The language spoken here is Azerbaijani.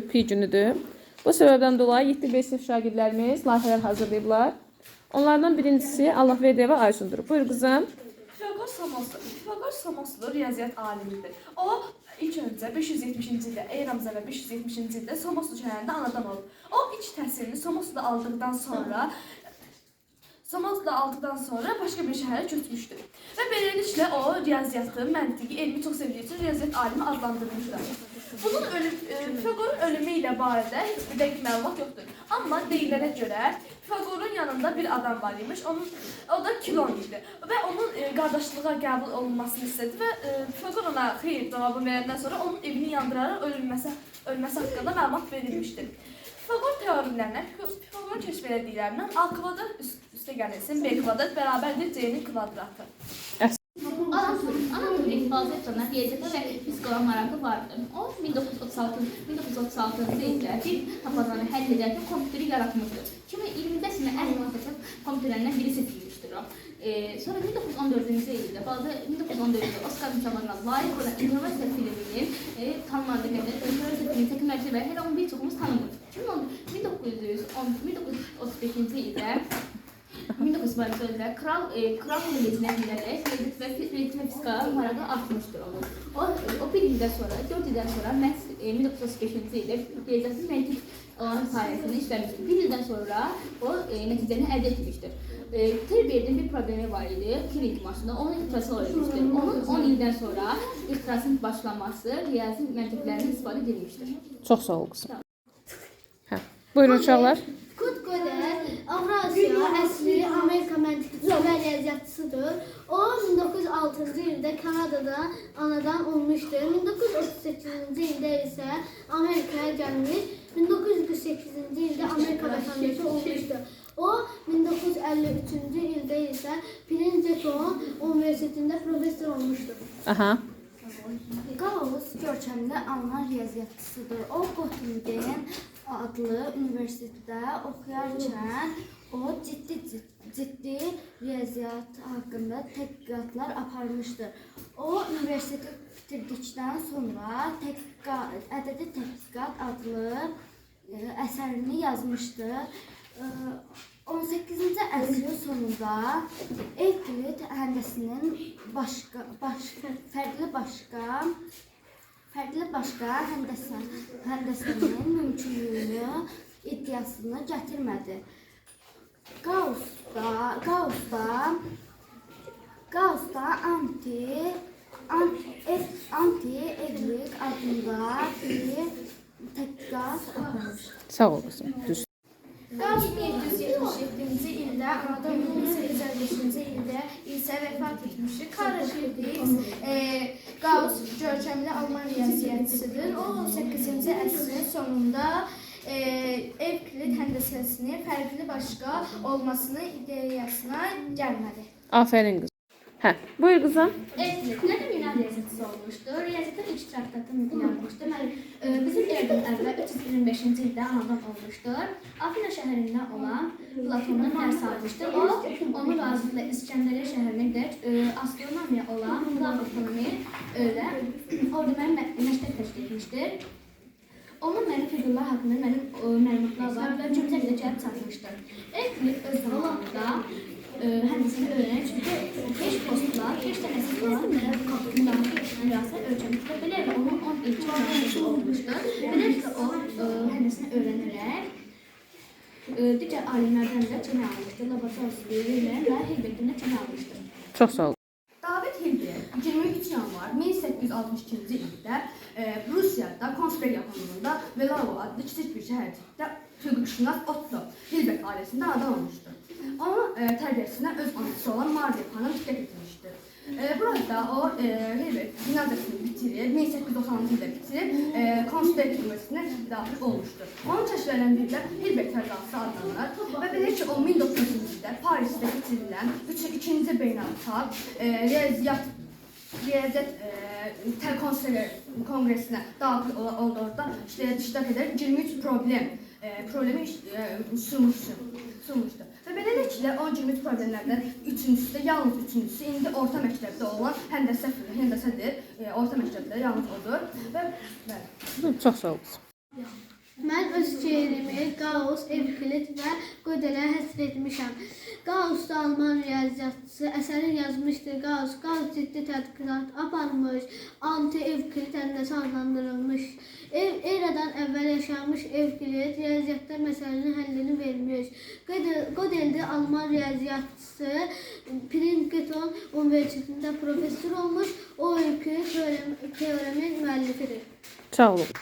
Pi günüdür. Bu səbəbdən dolayı 7-5 sinif şagirdlərimiz layihələr hazırlayıblar. Onlardan birincisi Allahverdi və Aysundur. Buyur qızım. Pifagor Samoslu riyaziyyat alimidir. O ilk öncə 570-ci ildə eramıza və 570-ci ildə Samoslu şəhərində anadan olub. O ilk təhsilini Samosluda aldıqdan sonra başqa bir şəhərə köçmüşdür. Və beləliklə o riyaziyyatı, məntiqi, elmi çox sevdiyi üçün riyaziyyat alimi adlandırmışdır. Pifagorun ölümü ilə barədə heç bir dəqiq məlumat yoxdur. Amma deyilənə görə Pifagorun yanında bir adam var imiş, o da Kilon idi. Və onun qardaşlığa qəbul olunmasını istədi və Pifagor ona xeyir cavabı verəndən sonra onun evini yandıraraq ölməsi haqqında məlumat verilmişdir. Pifagor teorilərinə, Pifagorun kəşf elədiklərindən A kvadrat üstə gəlsin, B kvadrat bərabərdir C-nin kvadratı. Anatolik Balzeptona riyaziyyata və fizikaya marağı vardı. O 1936-cı ildə bir tapazanı həll edərkən kompüteri yaratmışdır. 2020-də sinə ən müasir kompüterlərindən biri seçilmişdir o. Sonra 1914-cü ildə Oskar mükafatına layiq olan İnnovasiya filminin tanınmadığı qədər İnnovasiya filminin çəkilməsi və hələ onu bir çoxumuz tanımır. 1935-ci ildə Kral Kollecinə bilərək riyaziyyat və fizikaya marağı artmışdır onun. O bir ildən sonra, 4 ildən sonra məhz 1935-ci ildə riyaziyyatın məntiq olan sayəsində işləmişdir. Bir ildən sonra o nəticəni əldə etmişdir. Terber'in bir problemi var idi, Turing maşını, onun ixtirası olmuşdur. Onun 10 ildən sonra ixtirasının başlaması riyazi məntiqlərini istifadə edilmişdir. Çox sağ ol qızım. Buyurun uşaqlar. Kurt Gödel, Avrasiya əsli Amerika məntiqçisi və riyaziyyatçısıdır. O 1906-cı ildə Kanadada anadan olmuşdur. 1938-ci ildə isə Amerikaya gəlmiş. 1948-ci ildə Amerika vətəndaşı olmuşdur. O 1953-cü ildə isə Princeton Universitetində professor olmuşdur. Gauss görkəmli Alman riyaziyyatçısıdır. O Göttingen adlı universitetdə oxuyarkən o ciddi riyaziyyat haqqında tədqiqatlar aparmışdır. O universiteti bitirdikdən sonra ədədi tədqiqat adlı əsərini yazmışdır. 18-ci əsrin sonunda Evklit həndəsinin fərqli başqa həndəsənin mümkünlüyünü iddiasını gətirmədi. Gaussda anti-Evklit adında bir tədqiqat aparmışdır. Sağ ol qızım. Gauss 1777-ci ildə anadan 1855-ci ildə isə vəfat etmişdir. Karl Friedrich Gauss görkəmli Alman riyaziyyatçısıdır. O 18-ci əsrin sonunda Evklit həndəsəsinin fərqli başqa olmasını ideyasına gəlmədi. Afərin qızım. Buyur qızım. Evklit Yunan riyaziyyatçısı olmuşdur. Riyaziyyatın ilk traktatını yazmışdır. Bizim eradan əvvəl 325-ci ildə anadan olmuşdur. Afina şəhərində olan Platondan dərs almışdır. O, onun razılıqla İskəndəriyyə şəhərinə gedərək astronomiya olan Platon'u öyrə, orada mənim məktəb təşkil etmişdir. Onun mənim figürlər haqqında mənim məlumatlar var və cümlə qədər gəlib çatmışdır. Evklit öz zamanında həndisini öyrənək, çünki 5 postlar, 5 dənəsi var, mülasir ölçəmişdir. Beləliklə, onun 10 ilk mülasir olmuşdur. Beləliklə, o həndisini öyrənərək digər alimlərdən də kömək almışdır. Laborator üzvləri ilə və Hilbertdən də kömək almışdır. Çox sağ ol. David Hilbert 23 yanvar 1862-ci ildə Rusiyada Konsper yaxınlığında Velavo adlı kiçik bir şəhərcikdə hüquqşünas Otto Hilbert ailəsində anadan olmuşdur. Onun tərbiyəsinə öz anası olan Marya xanım diqqət etmişdir. Burada o Hilbert gimnaziyasını bitirir, 1890-cı ildə bitirir, Konsper Universitetinə daxil olmuşdur. Onun kəşfləndiyi Hilbert fərqası adlanır və belə ki, o 1900-cü ildə Parisdə bitirilən ikinci beynəlxalq riyaziyyat konqresinə daxil olduqda iştirak edərək 23 problemi sunmuşdur. Və beləliklə 10-23 problemlərdən yalnız üçüncüsü indi orta məktəbdə olan həndəsədir. Orta məktəbdə yalnız odur. Çox sağ ol. Mən öz şeirimi Gauss, Evklit və Gödelə həsr etmişəm. Gauss da Alman riyaziyyatçısı əsəri yazmışdır. Gauss ciddi tədqiqat aparmış, anti-Evklit ənəsi adlandırılmış. Eradan əvvəl yaşamış Evklit riyaziyyatda məsələnin həllini vermiş. Gödel də Alman riyaziyyatçısı Princeton Universitetində professor olmuş. O Evklit teoremin müəllifidir. Sağ olun.